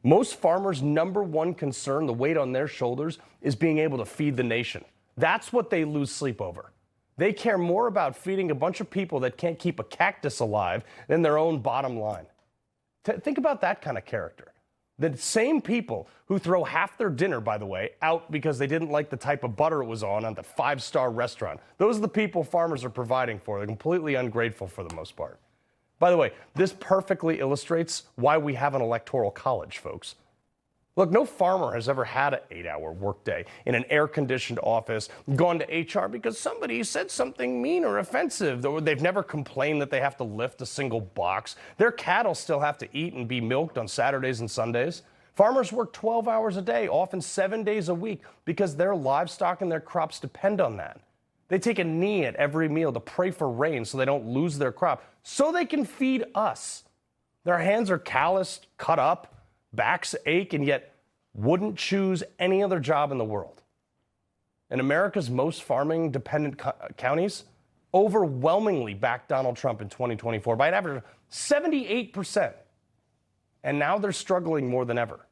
Most farmers' number one concern, the weight on their shoulders, is being able to feed the nation. That's what they lose sleep over. They care more about feeding a bunch of people that can't keep a cactus alive than their own bottom line. Think about that kind of character. The same people who throw half their dinner, by the way, out because they didn't like the type of butter it was on the five-star restaurant. Those are the people farmers are providing for. They're completely ungrateful for the most part. By the way, this perfectly illustrates why we have an electoral college, folks. Look, no farmer has ever had an 8-hour workday in an air-conditioned office, gone to HR because somebody said something mean or offensive. They've never complained that they have to lift a single box. Their cattle still have to eat and be milked on Saturdays and Sundays. Farmers work 12 hours a day, often 7 days a week, because their livestock and their crops depend on that. They take a knee at every meal to pray for rain so they don't lose their crop, so they can feed us. Their hands are calloused, cut up, backs ache, and yet wouldn't choose any other job in the world. In America's most farming-dependent counties, overwhelmingly backed Donald Trump in 2024 by an average of 78%. And now they're struggling more than ever.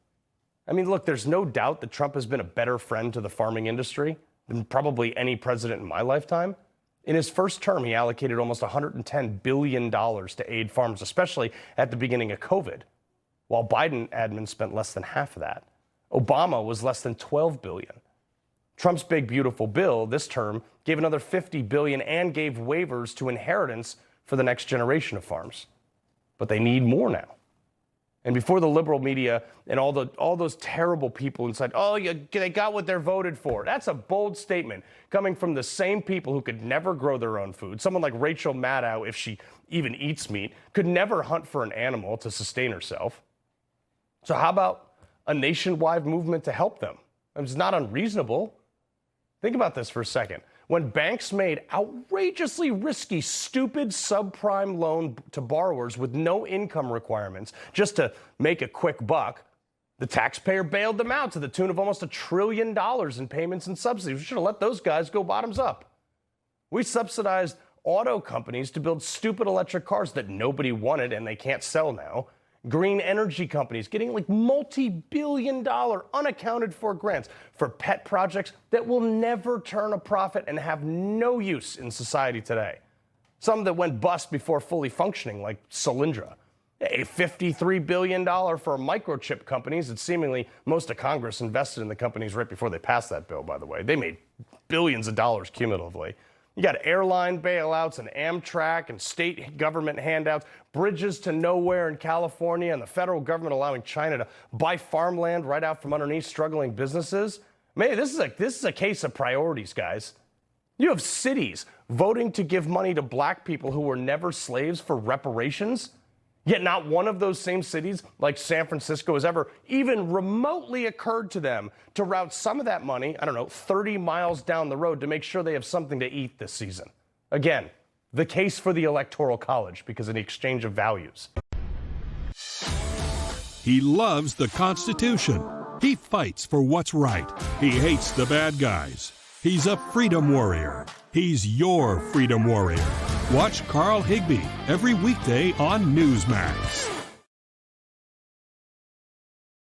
I mean, look, there's no doubt that Trump has been a better friend to the farming industry than probably any president in my lifetime. In his first term, he allocated almost $110 billion to aid farmers, especially at the beginning of COVID, while Biden admin spent less than half of that. Obama was less than $12 billion. Trump's big, beautiful bill this term gave another $50 billion and gave waivers to inheritance for the next generation of farms. But they need more now. And before the liberal media and all those terrible people inside, they got what they're voted for. That's a bold statement coming from the same people who could never grow their own food. Someone like Rachel Maddow, if she even eats meat, could never hunt for an animal to sustain herself. So how about a nationwide movement to help them? It's not unreasonable. Think about this for a second. When banks made outrageously risky, stupid subprime loan to borrowers with no income requirements just to make a quick buck, the taxpayer bailed them out to the tune of almost $1 trillion in payments and subsidies. We should have let those guys go bottoms up. We subsidized auto companies to build stupid electric cars that nobody wanted and they can't sell now. Green energy companies getting like multi-billion-dollar unaccounted for grants for pet projects that will never turn a profit and have no use in society today. Some that went bust before fully functioning, like Solyndra. A $53 billion for microchip companies, and seemingly most of Congress invested in the companies right before they passed that bill, by the way. They made billions of dollars cumulatively. You got airline bailouts and Amtrak and state government handouts, bridges to nowhere in California, and the federal government allowing China to buy farmland right out from underneath struggling businesses. Man, this is a case of priorities, guys. You have cities voting to give money to black people who were never slaves for reparations. Yet not one of those same cities, like San Francisco, has ever even remotely occurred to them to route some of that money, 30 miles down the road to make sure they have something to eat this season. Again, the case for the Electoral College because of the exchange of values. He loves the Constitution. He fights for what's right. He hates the bad guys. He's a freedom warrior. He's your freedom warrior. Watch Carl Higbie every weekday on Newsmax.